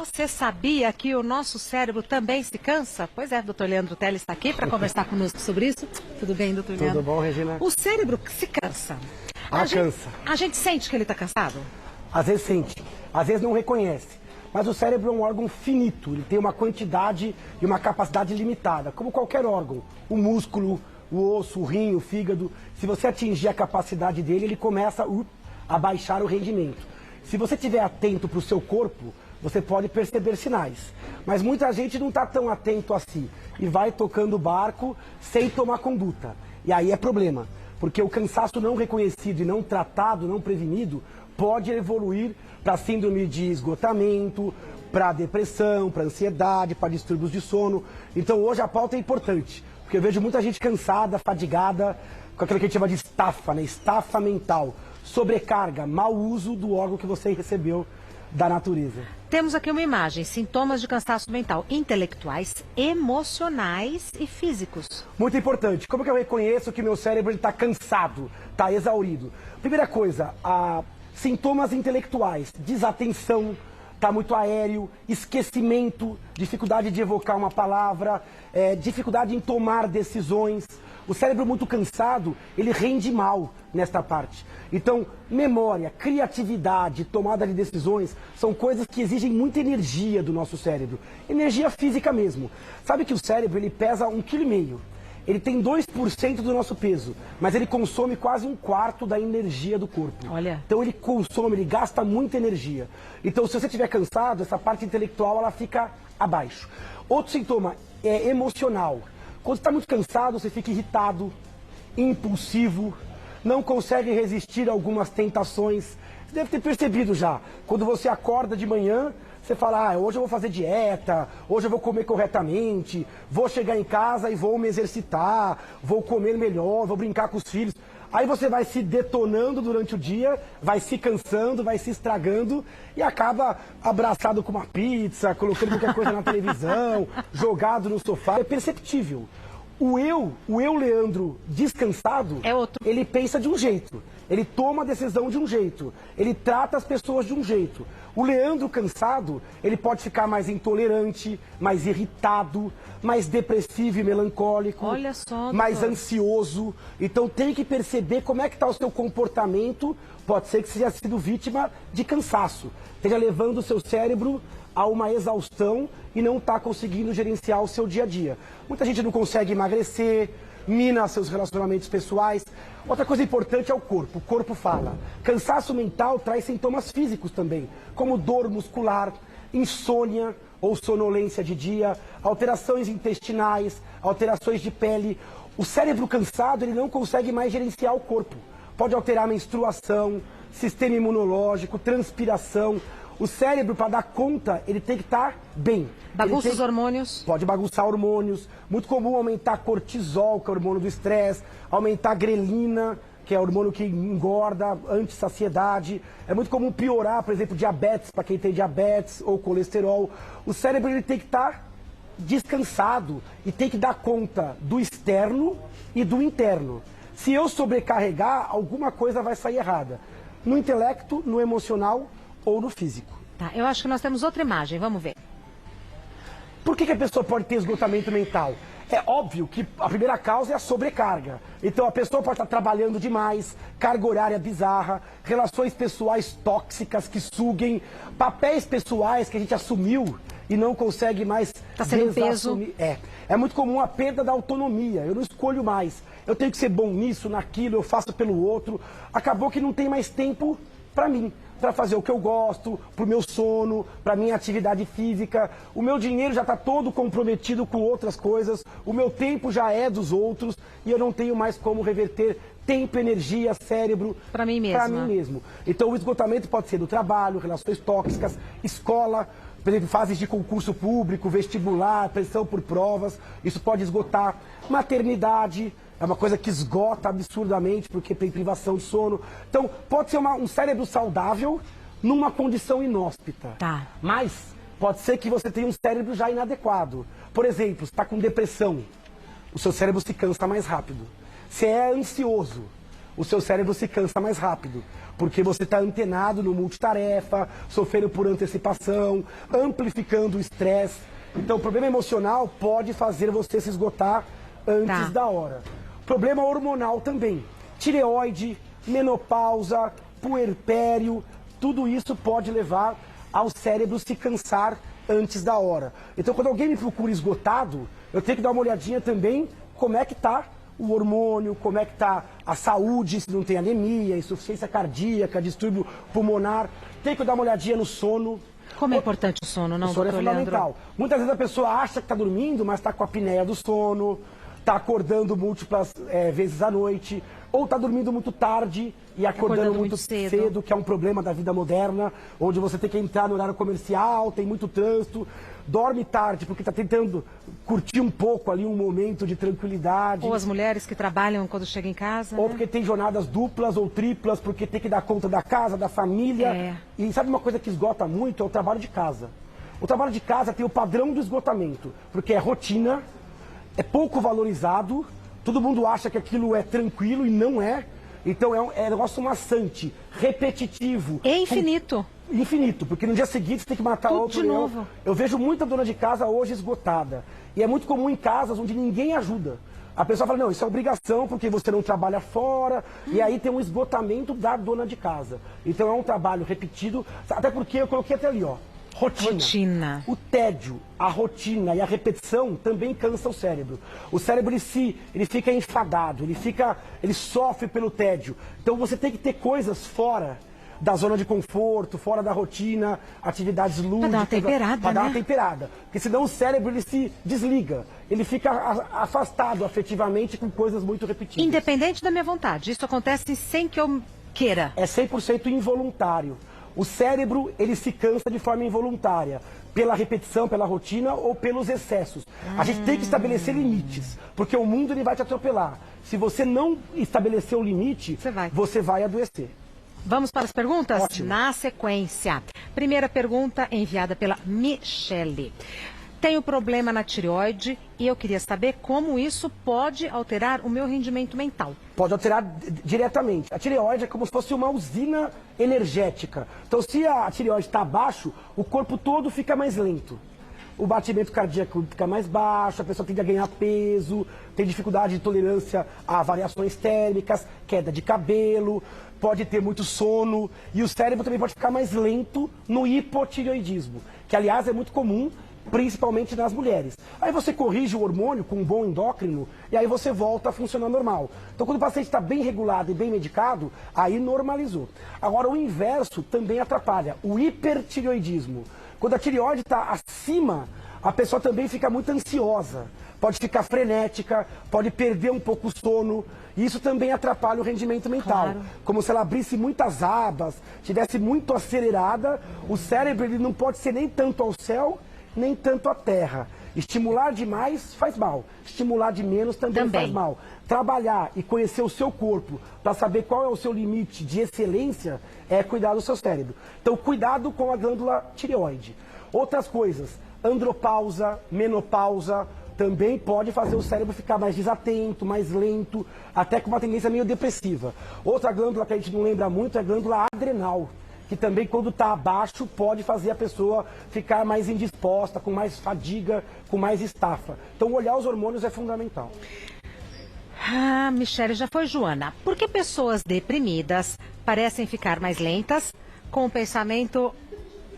Você sabia que o nosso cérebro também se cansa? Pois é, doutor Leandro Teles está aqui para conversar conosco sobre isso. Tudo bem, doutor Leandro? Tudo bom, Regina? O cérebro se cansa. Cansa. A gente sente que ele está cansado? Às vezes sente, às vezes não reconhece. Mas o cérebro é um órgão finito, ele tem uma quantidade e uma capacidade limitada, como qualquer órgão. O músculo, o osso, o rim, o fígado, se você atingir a capacidade dele, ele começa a baixar o rendimento. Se você estiver atento para o seu corpo, você pode perceber sinais. Mas muita gente não está tão atento assim e vai tocando o barco sem tomar conduta. E aí é problema, porque o cansaço não reconhecido e não tratado, não prevenido, pode evoluir para síndrome de esgotamento, para depressão, para ansiedade, para distúrbios de sono. Então hoje a pauta é importante, porque eu vejo muita gente cansada, fadigada, com aquilo que a gente chama de estafa, né? Estafa mental, sobrecarga, mau uso do órgão que você recebeu da natureza. Temos aqui uma imagem, sintomas de cansaço mental, intelectuais, emocionais e físicos. Muito importante. Como que eu reconheço que meu cérebro está cansado, está exaurido? Primeira coisa, sintomas intelectuais, desatenção, está muito aéreo, esquecimento, dificuldade de evocar uma palavra, dificuldade em tomar decisões. O cérebro muito cansado, ele rende mal nesta parte. Então, memória, criatividade, tomada de decisões, são coisas que exigem muita energia do nosso cérebro. Energia física mesmo. Sabe que o cérebro, ele pesa 1,5 kg. Ele tem 2% do nosso peso, mas ele consome quase 1/4 da energia do corpo. Olha. Então ele consome, ele gasta muita energia. Então se você estiver cansado, essa parte intelectual ela fica abaixo. Outro sintoma é emocional. Quando você está muito cansado, você fica irritado, impulsivo, não consegue resistir a algumas tentações. Você deve ter percebido já. Quando você acorda de manhã, você fala, hoje eu vou fazer dieta, hoje eu vou comer corretamente, vou chegar em casa e vou me exercitar, vou comer melhor, vou brincar com os filhos. Aí você vai se detonando durante o dia, vai se cansando, vai se estragando e acaba abraçado com uma pizza, colocando qualquer coisa na televisão, jogado no sofá. É perceptível. O eu Leandro, descansado, é outro. Ele pensa de um jeito, ele toma a decisão de um jeito, ele trata as pessoas de um jeito. O Leandro cansado, ele pode ficar mais intolerante, mais irritado, mais depressivo e melancólico, olha só, mais ansioso. Então tem que perceber como é que está o seu comportamento. Pode ser que você tenha sido vítima de cansaço, esteja levando o seu cérebro a uma exaustão e não está conseguindo gerenciar o seu dia a dia. Muita gente não consegue emagrecer, mina seus relacionamentos pessoais. Outra coisa importante é o corpo. O corpo fala. Cansaço mental traz sintomas físicos também, como dor muscular, insônia ou sonolência de dia, alterações intestinais, alterações de pele. O cérebro cansado, ele não consegue mais gerenciar o corpo. Pode alterar a menstruação, sistema imunológico, transpiração. O cérebro, para dar conta, ele tem que estar bem. Bagunça os hormônios? Pode bagunçar hormônios. Muito comum aumentar cortisol, que é o hormônio do estresse, aumentar grelina, que é o hormônio que engorda, anti-saciedade. É muito comum piorar, por exemplo, diabetes, para quem tem diabetes ou colesterol. O cérebro ele tem que estar descansado e tem que dar conta do externo e do interno. Se eu sobrecarregar, alguma coisa vai sair errada. No intelecto, no emocional ou no físico. Tá, eu acho que nós temos outra imagem, vamos ver. Por que a pessoa pode ter esgotamento mental? É óbvio que a primeira causa é a sobrecarga. Então a pessoa pode estar trabalhando demais, carga horária bizarra, relações pessoais tóxicas que suguem, papéis pessoais que a gente assumiu e não consegue mais desassumir. É muito comum a perda da autonomia. Eu não escolho mais. Eu tenho que ser bom nisso, naquilo, eu faço pelo outro. Acabou que não tem mais tempo para mim, para fazer o que eu gosto, para o meu sono, para a minha atividade física. O meu dinheiro já está todo comprometido com outras coisas, o meu tempo já é dos outros e eu não tenho mais como reverter tempo, energia, cérebro para mim mesmo. Então o esgotamento pode ser do trabalho, relações tóxicas, escola, por exemplo, fases de concurso público, vestibular, pressão por provas, isso pode esgotar. Maternidade, é uma coisa que esgota absurdamente, porque tem privação de sono. Então, pode ser um cérebro saudável numa condição inóspita. Tá. Mas pode ser que você tenha um cérebro já inadequado. Por exemplo, você está com depressão, o seu cérebro se cansa mais rápido. Você é ansioso, o seu cérebro se cansa mais rápido. Porque você está antenado no multitarefa, sofrendo por antecipação, amplificando o estresse. Então, o problema emocional pode fazer você se esgotar antes da hora. Problema hormonal também. Tireoide, menopausa, puerpério, tudo isso pode levar ao cérebro se cansar antes da hora. Então, quando alguém me procura esgotado, eu tenho que dar uma olhadinha também como é que está o hormônio, como é que está a saúde, se não tem anemia, insuficiência cardíaca, distúrbio pulmonar. Tem que dar uma olhadinha no sono. Como é importante o sono, não, O sono é doutor fundamental. Leandro? Muitas vezes a pessoa acha que está dormindo, mas está com a apneia do sono, está acordando múltiplas vezes à noite, ou está dormindo muito tarde e acordando muito cedo, que é um problema da vida moderna, onde você tem que entrar no horário comercial, tem muito trânsito, dorme tarde porque está tentando curtir um pouco ali um momento de tranquilidade. Ou as mulheres que trabalham quando chegam em casa. Ou né? porque tem jornadas duplas ou triplas, porque tem que dar conta da casa, da família. E sabe uma coisa que esgota muito? É o trabalho de casa. O trabalho de casa tem o padrão do esgotamento, porque é rotina, é pouco valorizado, todo mundo acha que aquilo é tranquilo e não é. Então é um negócio maçante, repetitivo. É infinito. Infinito, porque no dia seguinte você tem que matar Tudo outro de leão. novo. Eu vejo muita dona de casa hoje esgotada. E é muito comum em casas onde ninguém ajuda. A pessoa fala, não, isso é obrigação porque você não trabalha fora. E aí tem um esgotamento da dona de casa. Então é um trabalho repetido, até porque eu coloquei até ali, ó. Rotina. O tédio, a rotina e a repetição também cansa o cérebro. O cérebro ele fica enfadado, ele sofre pelo tédio. Então você tem que ter coisas fora da zona de conforto, fora da rotina, atividades lúdicas. Para dar uma temperada, Para dar uma temperada. Porque senão o cérebro ele se desliga. Ele fica afastado afetivamente com coisas muito repetidas. Independente da minha vontade. Isso acontece sem que eu queira. É 100% involuntário. O cérebro, ele se cansa de forma involuntária, pela repetição, pela rotina ou pelos excessos. A gente tem que estabelecer limites, porque o mundo ele vai te atropelar. Se você não estabelecer o limite, você vai adoecer. Vamos para as perguntas? Ótimo. Na sequência. Primeira pergunta enviada pela Michele. Tenho problema na tireoide e eu queria saber como isso pode alterar o meu rendimento mental. Pode alterar diretamente. A tireoide é como se fosse uma usina energética. Então, se a tireoide está abaixo, o corpo todo fica mais lento. O batimento cardíaco fica mais baixo, a pessoa tende a ganhar peso, tem dificuldade de tolerância a variações térmicas, queda de cabelo, pode ter muito sono. E o cérebro também pode ficar mais lento no hipotireoidismo, que, aliás, é muito comum, principalmente nas mulheres. Aí você corrige o hormônio com um bom endócrino e aí você volta a funcionar normal. Então, quando o paciente está bem regulado e bem medicado, aí normalizou. Agora, o inverso também atrapalha, o hipertireoidismo. Quando a tireoide está acima, a pessoa também fica muito ansiosa, pode ficar frenética, pode perder um pouco o sono, e isso também atrapalha o rendimento mental. Claro. Como se ela abrisse muitas abas, estivesse muito acelerada, o cérebro ele não pode ser nem tanto ao céu, nem tanto à terra. Estimular demais faz mal, estimular de menos também faz mal. Trabalhar e conhecer o seu corpo para saber qual é o seu limite de excelência é cuidar do seu cérebro. Então, cuidado com a glândula tireoide. Outras coisas, andropausa, menopausa, também pode fazer o cérebro ficar mais desatento, mais lento, até com uma tendência meio depressiva. Outra glândula que a gente não lembra muito é a glândula adrenal, que também, quando está abaixo, pode fazer a pessoa ficar mais indisposta, com mais fadiga, com mais estafa. Então, olhar os hormônios é fundamental. Ah, Michele, já foi Joana. Por que pessoas deprimidas parecem ficar mais lentas, com o pensamento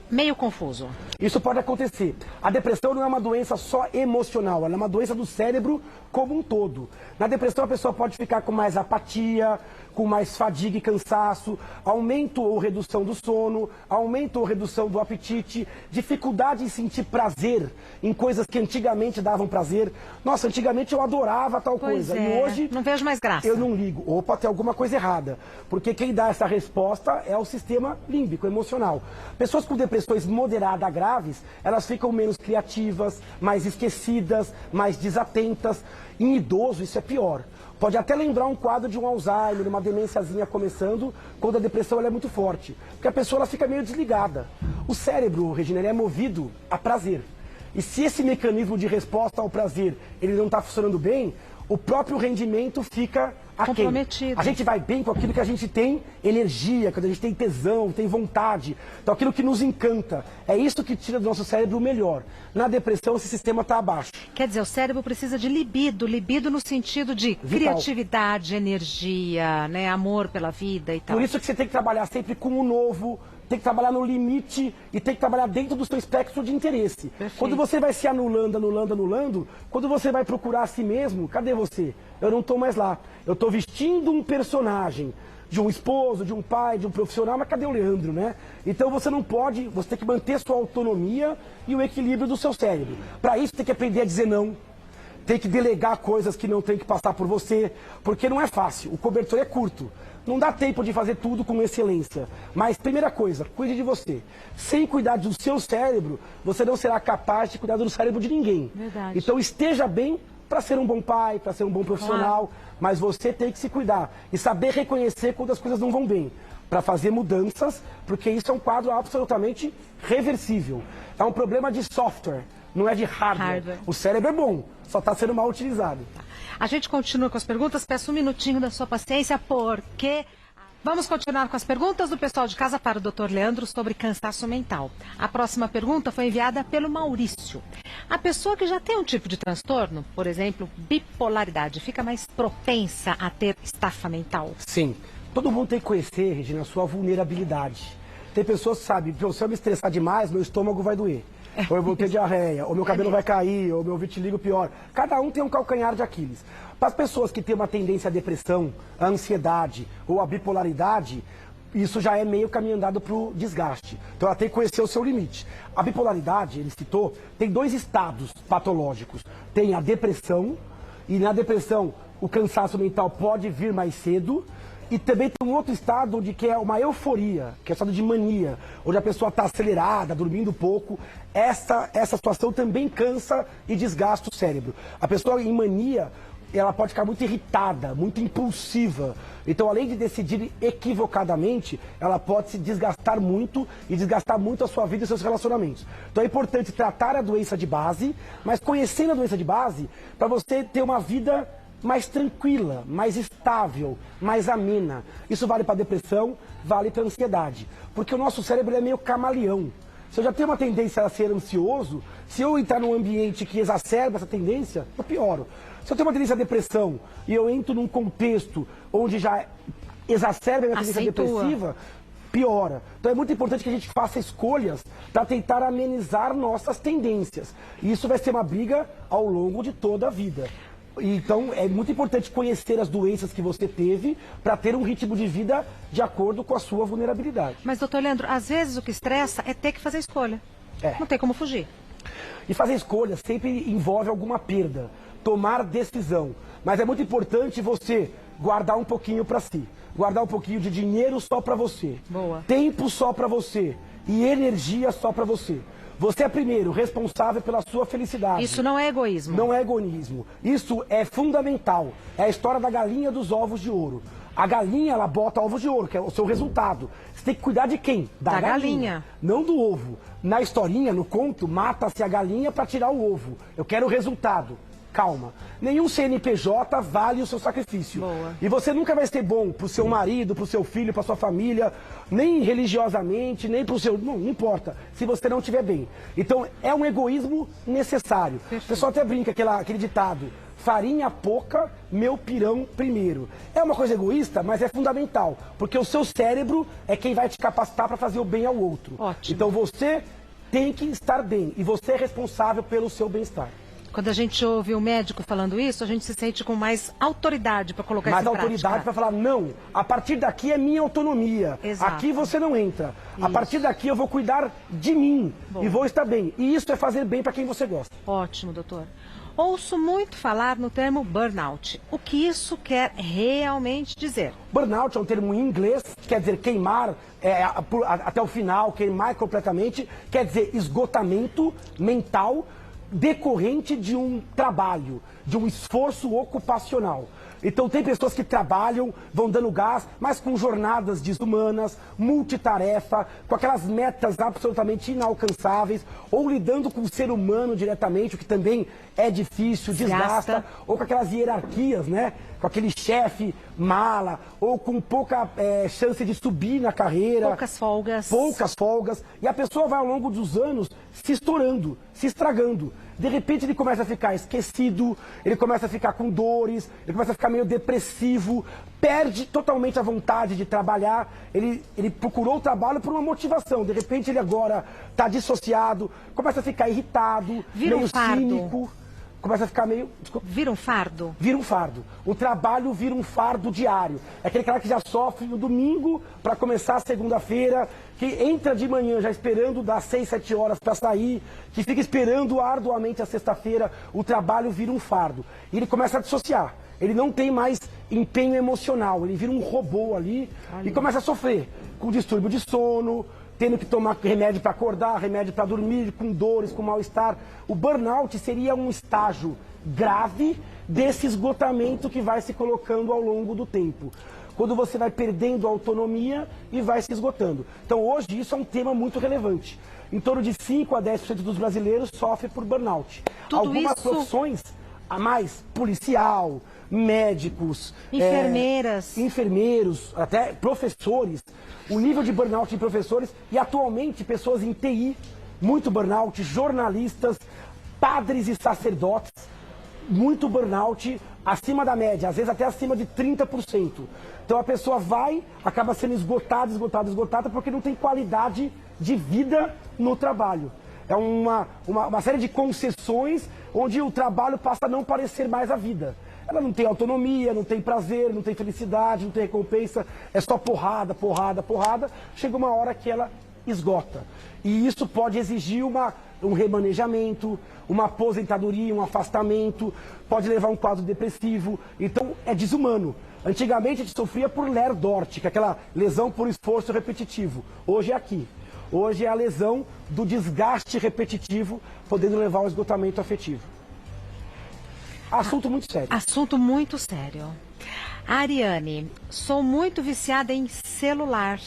meio confuso? Isso pode acontecer. A depressão não é uma doença só emocional, ela é uma doença do cérebro como um todo. Na depressão a pessoa pode ficar com mais apatia, com mais fadiga e cansaço, aumento ou redução do sono, aumento ou redução do apetite, dificuldade em sentir prazer em coisas que antigamente davam prazer. Nossa, antigamente eu adorava tal coisa e hoje não vejo mais graça. Eu não ligo. Opa, tem alguma coisa errada. Porque quem dá essa resposta é o sistema límbico, emocional. Pessoas com depressões moderadas a graves, elas ficam menos criativas, mais esquecidas, mais desatentas. Em idoso isso é pior. Pode até lembrar um quadro de um Alzheimer, uma demênciazinha começando, quando a depressão ela é muito forte. Porque a pessoa ela fica meio desligada. O cérebro, Regina, ele é movido a prazer. E se esse mecanismo de resposta ao prazer ele não está funcionando bem, o próprio rendimento fica aquém. Comprometido. A gente vai bem com aquilo que a gente tem energia, quando a gente tem tesão, tem vontade. Então aquilo que nos encanta. É isso que tira do nosso cérebro o melhor. Na depressão, esse sistema está abaixo. Quer dizer, o cérebro precisa de libido. Libido no sentido de Vital. criatividade, energia, né, amor pela vida e tal. Por isso que você tem que trabalhar sempre com o novo, tem que trabalhar no limite e tem que trabalhar dentro do seu espectro de interesse. Perfeito. Quando você vai se anulando, quando você vai procurar a si mesmo, cadê você? Eu não estou mais lá. Eu estou vestindo um personagem de um esposo, de um pai, de um profissional, mas cadê o Leandro, né? Então você não pode, você tem que manter sua autonomia e o equilíbrio do seu cérebro. Para isso tem que aprender a dizer não. Tem que delegar coisas que não tem que passar por você, porque não é fácil. O cobertor é curto. Não dá tempo de fazer tudo com excelência. Mas, primeira coisa, cuide de você. Sem cuidar do seu cérebro, você não será capaz de cuidar do cérebro de ninguém. Verdade. Então, esteja bem para ser um bom pai, para ser um bom profissional, mas você tem que se cuidar e saber reconhecer quando as coisas não vão bem, para fazer mudanças, porque isso é um quadro absolutamente reversível. É um problema de software, não é de hardware. O cérebro é bom, só está sendo mal utilizado. A gente continua com as perguntas, peço um minutinho da sua paciência, porque... Vamos continuar com as perguntas do pessoal de casa para o Dr. Leandro sobre cansaço mental. A próxima pergunta foi enviada pelo Maurício. A pessoa que já tem um tipo de transtorno, por exemplo, bipolaridade, fica mais propensa a ter estafa mental? Sim. Todo mundo tem que conhecer, Regina, a sua vulnerabilidade. Tem pessoas que sabem que se eu me estressar demais, meu estômago vai doer. Ou eu vou ter diarreia, ou meu cabelo vai cair, ou meu vitiligo pior. Cada um tem um calcanhar de Aquiles. Para as pessoas que têm uma tendência à depressão, à ansiedade ou à bipolaridade, isso já é meio caminho andado para o desgaste. Então ela tem que conhecer o seu limite. A bipolaridade, ele citou, tem dois estados patológicos. Tem a depressão, e na depressão o cansaço mental pode vir mais cedo. E também tem um outro estado onde que é uma euforia, que é o estado de mania, onde a pessoa está acelerada, dormindo pouco. Essa situação também cansa e desgasta o cérebro. A pessoa em mania, ela pode ficar muito irritada, muito impulsiva. Então, além de decidir equivocadamente, ela pode se desgastar muito e desgastar muito a sua vida e seus relacionamentos. Então, é importante tratar a doença de base, mas conhecendo a doença de base, para você ter uma vida mais tranquila, mais estável, mais amena. Isso vale para depressão, vale para ansiedade. Porque o nosso cérebro é meio camaleão. Se eu já tenho uma tendência a ser ansioso, se eu entrar num ambiente que exacerba essa tendência, eu pioro. Se eu tenho uma tendência à depressão e eu entro num contexto onde já exacerba a minha tendência depressiva, piora. Então é muito importante que a gente faça escolhas para tentar amenizar nossas tendências. E isso vai ser uma briga ao longo de toda a vida. Então, é muito importante conhecer as doenças que você teve para ter um ritmo de vida de acordo com a sua vulnerabilidade. Mas, doutor Leandro, às vezes o que estressa é ter que fazer escolha. Não tem como fugir. E fazer escolha sempre envolve alguma perda, tomar decisão. Mas é muito importante você guardar um pouquinho para si. Guardar um pouquinho de dinheiro só para você. Boa. Tempo só para você. E energia só para você. Você é primeiro responsável pela sua felicidade. Isso não é egoísmo. Não é egoísmo. Isso é fundamental. É a história da galinha dos ovos de ouro. A galinha, ela bota ovos de ouro, que é o seu resultado. Você tem que cuidar de quem? Da galinha. Não do ovo. Na historinha, no conto, mata-se a galinha para tirar o ovo. Eu quero o resultado. Calma. Nenhum CNPJ vale o seu sacrifício. Boa. E você nunca vai ser bom pro seu marido, pro seu filho, pra sua família, nem religiosamente, nem pro seu... Não importa, se você não estiver bem. Então, é um egoísmo necessário. Perfeito. O pessoal até brinca aquele ditado, farinha pouca, meu pirão primeiro. É uma coisa egoísta, mas é fundamental, porque o seu cérebro é quem vai te capacitar para fazer o bem ao outro. Ótimo. Então, você tem que estar bem, e você é responsável pelo seu bem-estar. Quando a gente ouve o médico falando isso, a gente se sente com mais autoridade para colocar isso em prática. Mais autoridade para falar, não, a partir daqui é minha autonomia. Exato. Aqui você não entra. Isso. A partir daqui eu vou cuidar de mim e vou estar bem. E isso é fazer bem para quem você gosta. Ótimo, doutor. Ouço muito falar no termo burnout. O que isso quer realmente dizer? Burnout é um termo em inglês, quer dizer queimar até o final, queimar completamente, quer dizer esgotamento mental. decorrente de um trabalho, de um esforço ocupacional. Então tem pessoas que trabalham, vão dando gás, mas com jornadas desumanas, multitarefa, com aquelas metas absolutamente inalcançáveis, ou lidando com o ser humano diretamente, o que também é difícil, desgasta, ou com aquelas hierarquias, né? Com aquele chefe mala, ou com pouca chance de subir na carreira. Poucas folgas. Poucas folgas. E a pessoa vai ao longo dos anos se estourando, se estragando. De repente ele começa a ficar esquecido, ele começa a ficar com dores, ele começa a ficar meio depressivo, perde totalmente a vontade de trabalhar, ele procurou o trabalho por uma motivação, de repente ele agora está dissociado, começa a ficar irritado, vira meio um fardo. cínico, começa a ficar meio... Desculpa. Vira um fardo? Vira um fardo. O trabalho vira um fardo diário. É aquele cara que já sofre no domingo para começar a segunda-feira, que entra de manhã já esperando das 6, 7 horas para sair, que fica esperando arduamente a sexta-feira, o trabalho vira um fardo. E ele começa a dissociar. Ele não tem mais empenho emocional, ele vira um robô ali e começa a sofrer com distúrbio de sono, tendo que tomar remédio para acordar, remédio para dormir, com dores, com mal-estar. O burnout seria um estágio grave desse esgotamento que vai se colocando ao longo do tempo. Quando você vai perdendo a autonomia e vai se esgotando. Então hoje isso é um tema muito relevante. Em torno de 5 a 10% dos brasileiros sofrem por burnout. Algumas profissões a mais, policial, médicos, enfermeiros, até professores, o nível de burnout em professores e atualmente pessoas em TI, muito burnout, jornalistas, padres e sacerdotes, muito burnout acima da média, às vezes até acima de 30%. Então a pessoa acaba sendo esgotada porque não tem qualidade de vida no trabalho. É uma série de concessões onde o trabalho passa a não parecer mais a vida. Ela não tem autonomia, não tem prazer, não tem felicidade, não tem recompensa, é só porrada, porrada, porrada. Chega uma hora que ela esgota. E isso pode exigir um remanejamento, uma aposentadoria, um afastamento, pode levar a um quadro depressivo. Então é desumano. Antigamente a gente sofria por Ler-Dort, que é aquela lesão por esforço repetitivo. Hoje é aqui. Hoje é a lesão do desgaste repetitivo, podendo levar ao esgotamento afetivo. Assunto muito sério. Assunto muito sério. Ariane, sou muito viciada em celular.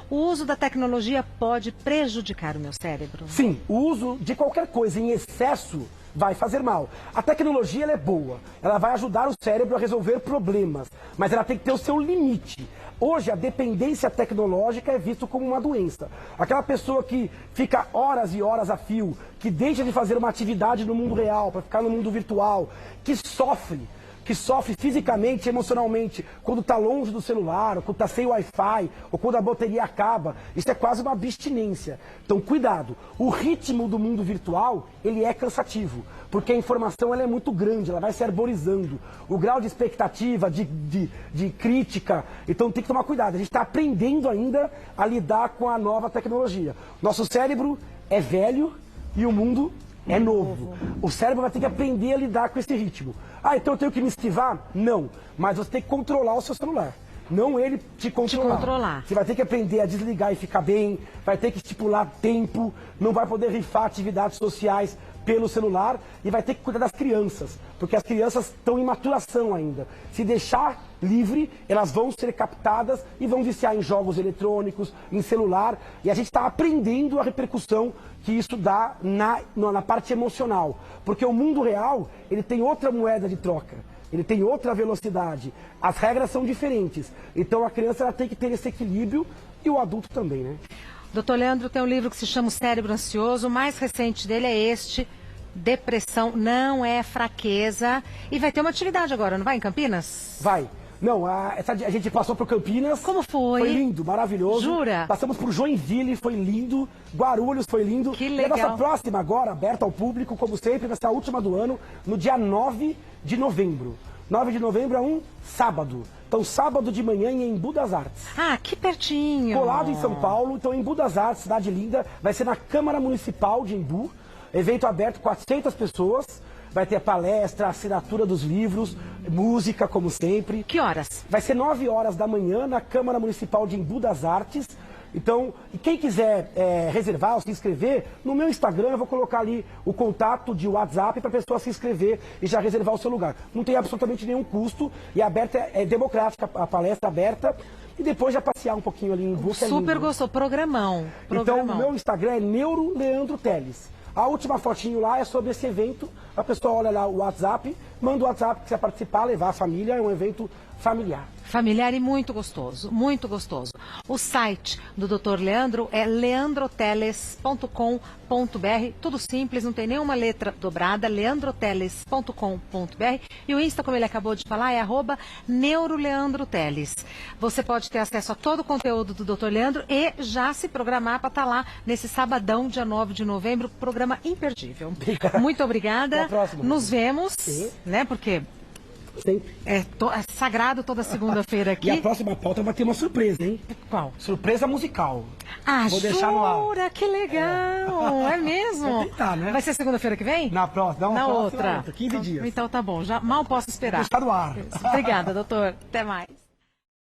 O uso da tecnologia pode prejudicar o meu cérebro? Sim, o uso de qualquer coisa em excesso vai fazer mal. A tecnologia ela é boa, ela vai ajudar o cérebro a resolver problemas, mas ela tem que ter o seu limite. Hoje, a dependência tecnológica é vista como uma doença. Aquela pessoa que fica horas e horas a fio, que deixa de fazer uma atividade no mundo real para ficar no mundo virtual, que sofre fisicamente, emocionalmente, quando está longe do celular, ou quando está sem Wi-Fi, ou quando a bateria acaba. Isso é quase uma abstinência. Então, cuidado. O ritmo do mundo virtual, ele é cansativo, porque a informação ela é muito grande, ela vai se arborizando. O grau de expectativa, de crítica, então tem que tomar cuidado. A gente está aprendendo ainda a lidar com a nova tecnologia. Nosso cérebro é velho e o mundo é novo. O cérebro vai ter que aprender a lidar com esse ritmo. Ah, então eu tenho que me esquivar? Não. Mas você tem que controlar o seu celular. Não ele te controlar. Você vai ter que aprender a desligar e ficar bem, vai ter que estipular tempo, não vai poder rifar atividades sociais pelo celular e vai ter que cuidar das crianças, porque as crianças estão em maturação ainda. Se deixar livre, elas vão ser captadas e vão viciar em jogos eletrônicos, em celular, e a gente está aprendendo a repercussão que isso dá na parte emocional, porque o mundo real, ele tem outra moeda de troca. Ele tem outra velocidade, as regras são diferentes. Então a criança ela tem que ter esse equilíbrio e o adulto também, né? Doutor Leandro tem um livro que se chama O Cérebro Ansioso, o mais recente dele é este, Depressão Não é Fraqueza. E vai ter uma atividade agora, não vai, em Campinas? Vai. Não, a gente passou por Campinas. Como foi? Foi lindo, maravilhoso. Jura? Passamos por Joinville, foi lindo. Guarulhos foi lindo. Que legal. E a nossa próxima agora, aberta ao público, como sempre, vai ser a última do ano, no dia 9 de novembro. 9 de novembro é um sábado. Então, sábado de manhã em Embu das Artes. Ah, que pertinho. Colado em São Paulo. Então, Embu das Artes, cidade linda. Vai ser na Câmara Municipal de Embu. Evento aberto, 400 pessoas. Vai ter palestra, assinatura dos livros, música, como sempre. Que horas? Vai ser 9 horas da manhã na Câmara Municipal de Embu das Artes. Então, e quem quiser reservar ou se inscrever, no meu Instagram eu vou colocar ali o contato de WhatsApp para a pessoa se inscrever e já reservar o seu lugar. Não tem absolutamente nenhum custo e aberta, é democrática, a palestra aberta. E depois já passear um pouquinho ali em busca. Super gostou, programão. Então, o meu Instagram é Neuro Leandro Teles. A última fotinho lá é sobre esse evento. A pessoa olha lá o WhatsApp, manda o WhatsApp, quiser participar, levar a família, é um evento familiar. Familiar e muito gostoso, muito gostoso. O site do Dr. Leandro é leandroteles.com.br, tudo simples, não tem nenhuma letra dobrada, leandroteles.com.br. E o Insta, como ele acabou de falar, é @neuroleandroteles. Você pode ter acesso a todo o conteúdo do Dr. Leandro e já se programar para estar lá nesse sabadão, dia 9 de novembro, programa imperdível. Muito obrigada. Até a próxima. Nos vemos, Sim. né, porque... Sempre. É sagrado toda segunda-feira aqui. E a próxima pauta vai ter uma surpresa, hein? Qual? Surpresa musical. Ah, Vou deixar no ar. jura? Que legal! É mesmo? Vai tentar, né? Vai ser segunda-feira que vem? Na próxima, Na próxima, outra. 15 dias. Então tá bom, já mal posso esperar. Está no ar. Obrigada, doutor. Até mais.